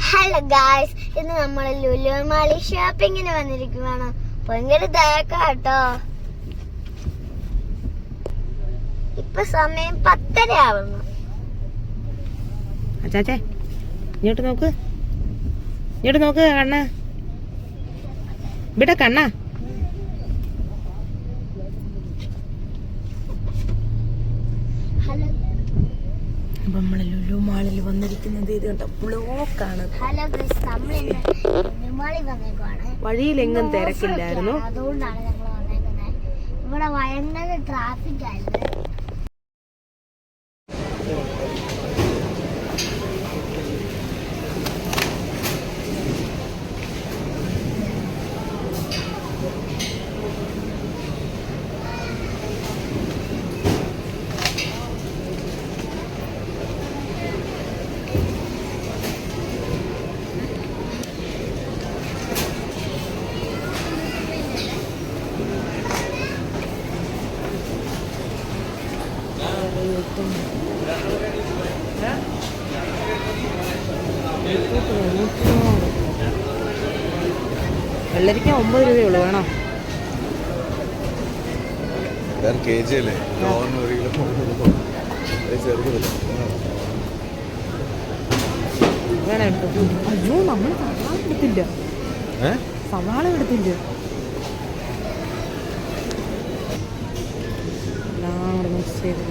Hello guys, ഇന്ന് നമ്മൾ ലുലു മാളിൽ ഷോപ്പിങ്ങിന് വന്നിരിക്കുകയാണ്. ഭയങ്കര തിരക്കാട്ടോ. ഇപ്പൊ സമയം 10:30 ആവുന്നു. അച്ചാച്ചേ ഇങ്ങോട്ട് നോക്ക്, ഇങ്ങോട്ട് നോക്ക് കണ്ണ, ഇവിടെ കണ്ണ. അപ്പൊ നമ്മള് ലുലു മാളിൽ വന്നിരിക്കുന്നത് ഇത് കണ്ട ബ്ലോക്കാണ്. വഴിയിൽ എങ്ങും തിരക്കില്ലായിരുന്നു, അതുകൊണ്ടാണ് ഞങ്ങൾ വന്നേക്കുന്നത്. ഇവിടെ ഭയങ്കര ട്രാഫിക് ആയിരുന്നു. വെള്ളരിക്ക 9 രൂപയുള്ളൂ, വേണോ? വേണം എടുത്തു. അയ്യോ, നമ്മൾ സവാള എടുത്തില്ല, സവാള എടുത്തില്ല. എല്ലാം കൂടെ മിക്സ് ചെയ്ത്